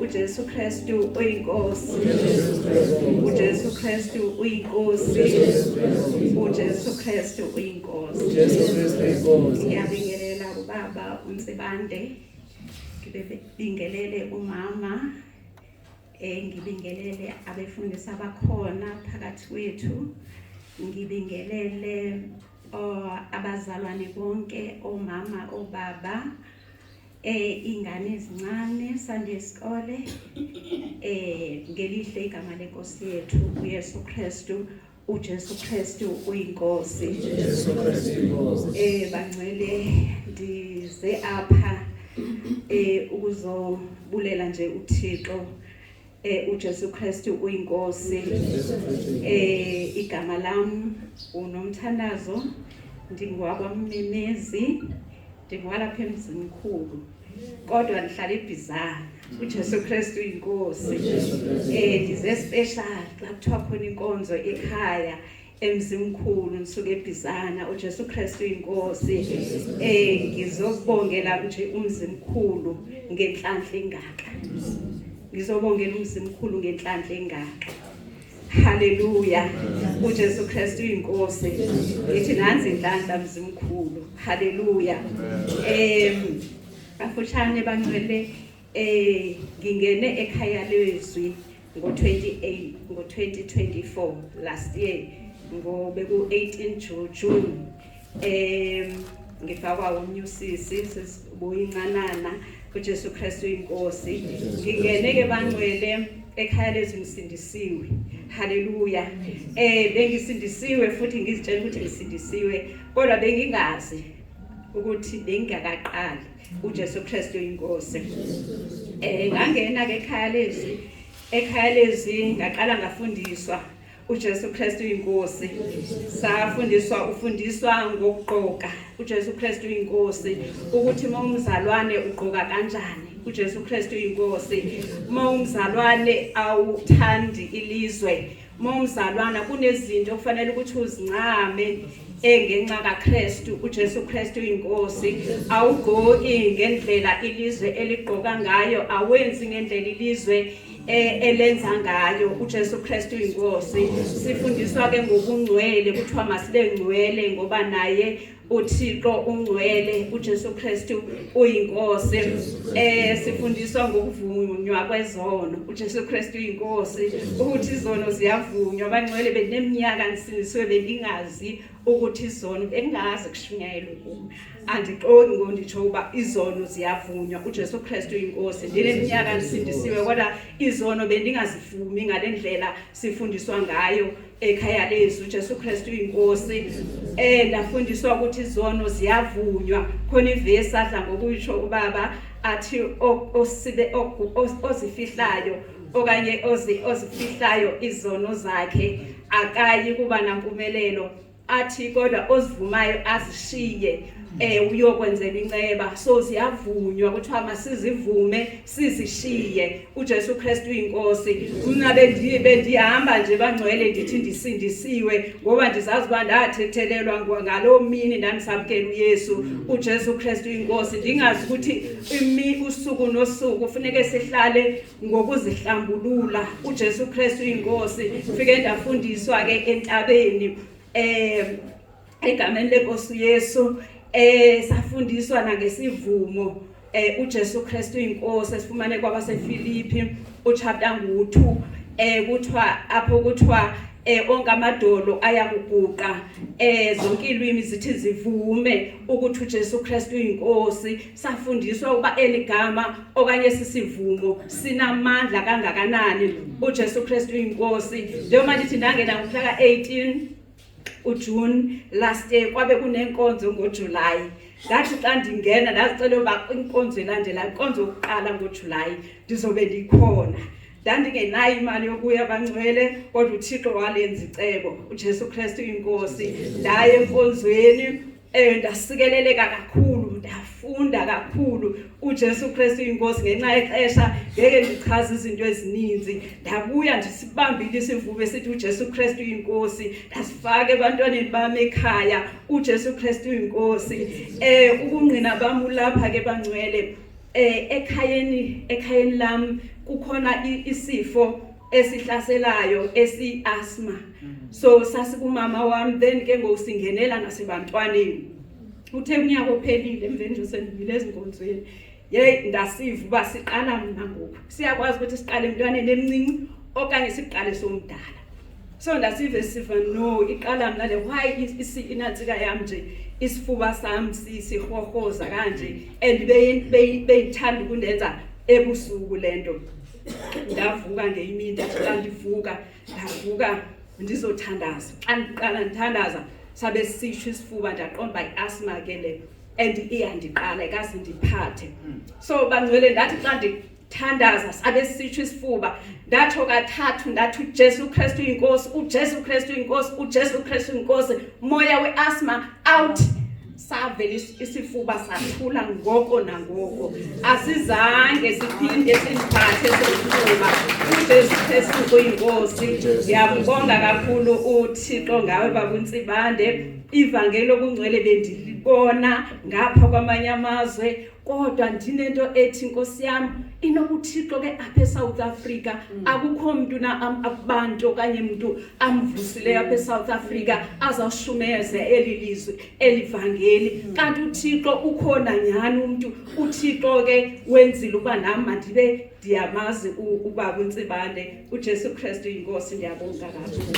uJesu Kristu uyinkosi, uJesu Kristu uyinkosi, uJesu Kristu uyinkosi. Ngiyabingelela ubaba uMsebande, ngibingelele umama, ngibingelele abefundisi abakhona phakathi kwethu, ngibingelele abazalwane bonke, omama, obaba, ingane ezincane Sunday isikole, ngelihle igama lenkosi yethu uYesu Kristu, uJesu Kristu uyinkosi. Bangcwele ndize apha ukuzobulela nje uThixo, uJesu Kristu uyinkosi. Igama lami uNomthandazo, ndingwakwamemezi, ndingwalapha emzini mkhulu, kodwa ndihlala eBizana. uJesu Kristu uyinkosi. Ndize special xa kuthiwa khona inkonzo ekhaya emzini mkhulu, nisuke eBizana. uJesu Kristu uyinkosi. Ngizokubongela nje umzini mkhulu ngenhlanhla engaka. Ngizobongela umzini mkhulu ngenhlanhla engaka. Haleluya. uJesu Kristu uyinkosi. Ngithi nansi inhlanhla mzini mkhulu. Haleluya. Bafutshane bangcwele, ngingene ekhaya lezwi ngo-2024 last year, beku-18 June. Ngifakwa umnyusisi sesiboyincanana. uJesu Kristu uyinkosi. Ngingene-ke bangcwele ekhaya lezwi ngisindisiwe. Haleluya. Bengisindisiwe futhi ngizitshela ukuthi ngisindisiwe, kodwa bengingazi ukuthi bengingakaqali. uJesu Kristu uyinkosi. Ngangena-ke ekhaya lezwi ngaqala ngafundiswa. uJesu Kristu uyinkosi. Ufundiswa ngokugqoka. uJesu Kristu uyinkosi. Ukuthi uma umzalwane ugqoka kanjani. uJesu Kristu uyinkosi. Uma umzalwane awuthandi ilizwe, uma umzalwana kunezinto okufanele ukuthi uzincame ngenxa kaKristu. uJesu Kristu uyinkosi. Awugqoki ngendlela ilizwe eligqoka ngayo, awenzi ngendlela ilizwe elenza ngayo. uJesu Kristu uyinkosi. Sifundiswa ke ngobungcwele, kuthiwa masibe ngcwele ngoba naye uThixo ungcwele. uJesu Kristu uyinkosi. Sifundiswa ngokuvunywa kwezono. uJesu Kristu uyinkosi. Ukuthi izono ziyavunywa. Bangcwele beneminyaka ngisindisiwe bengingazi ukuthi izono, bengazi kushunyayela ukumi. Andixoki ngonditsho uba izono ziyavunywa. uJesu Kristu uyinkosi. Ndineminyaka ngisindisiwe kodwa izono bendingazivumi ngale ndlela sifundiswa ngayo ekhaya lezwi. uJesu Kristu uyinkosi. Ndafundiswa ukuthi izono ziyavunywa. Khona ivesi adla ngokuyisho ubaba athi ozifihlayo okanye ozifihlayo izono zakhe akayi kuba nampumelelo. Athi kodwa ozivumayo azishiye uyokwenzela inceba. So ziyavunywa kuthiwa masizivume sizishiye. uJesu Kristu uyinkosi. Mina bendihamba nje bangcwele ndithi ndisindisiwe ngoba ndizazi uba ndathethelelwa ngalo mini ndandisamkela uYesu. uJesu Kristu uyinkosi. Ndingazi ukuthi usuku nosuku kufuneke sihlale ngokuzihlambulula. uJesu Kristu uyinkosi. Fike ndafundiswa ke entabeni egameni lenkosi uYesu. Safundiswa nangesivumo. uJesu Kristu uyinkosi. Sifumane kwabaseFilipi uchapter 2, kuthiwa apho kuthiwa onke amadolo ayakuguqa, zonke ilwimi zithi zivume ukuthi uJesu Kristu uyinkosi. Safundiswa ukuba eligama okanye sisivumo sinamandla kangakanani. uJesu Kristu uyinkosi. Njengoba ndithi ndangena ngomhla ka-18 uJune last year, kwabe kunenkonzo ngoJuly. Ngathi xa ndingena ndazicela uba inkonzo elandelayo, inkonzo yokuqala ngoJuly, ndizobe ndikhona. Ndandingenayo imali yokuya bangcwele, kodwa uThixo walenza icebo. uJesu Kristu uyinkosi. Ndaye enkonzweni, ndasikeleleka kakhulu, ngafunda kakhulu uJesu Kristu inkosi ngenxa yexesha ngeke ndichaze izinto ezininzi ndabuya nje sibambile isivume sithi uJesu Kristu inkosi ndasifaka ebantwaneni bami ekhaya uJesu Kristu inkosi ukungqina bami ulapha ke bangcwele ekhayeni lam kukhona isifo esihlaselayo esi-asthma so sasikumama wami then ke ngokusingenela nasebantwaneni uthe unyaka ophelile emveni nje sendibile ezinkonzweni ndasiva uba siqala mina ngoku siyakwazi ukuthi siqale emntwaneni emncinci okanye siqale somdala so ndasiva sifa no iqala mina le why inatsika yami nje isifuba sami sihohoza kanje and beyithanda ukundenza ebusuku lento ndavuka ngeimini ndavuka ndizothandaza xa ndiqala ndithandaza sabe sisho isifuba ndaqonda by asthma ke le and iyandiqala ikaze ndiphathe so bangcwele ndathi xa ndithandaza sabe sisho isifuba ndatho kathathu ndathi uJesu Kristu inkosi uJesu Kristu inkosi uJesu Kristu inkosi moya weasthma out savela isifuba sathula ngoko nangoko asizange siphinde siphathe isifuba uJesu Kristu inkosi ngiyabonga kakhulu uThixo ngawe babuNtsibande ivangeli lokungcwele bendilibona ngapha kwamanye amazwe kodwa ndinento ethi inkosi yami inobuthixo ke apha eSouth Africa akukho umuntu abantu okanye umuntu amvusileyo apha eSouth Africa azawushumeze elilizwe elivangeli kanti uThixo ukhona nyani umuntu uThixo ke wenzile uba nami mandibe ndiyamazi ubaba uNtsibande uJesu Kristu inkosi ndiyabonga kakhulu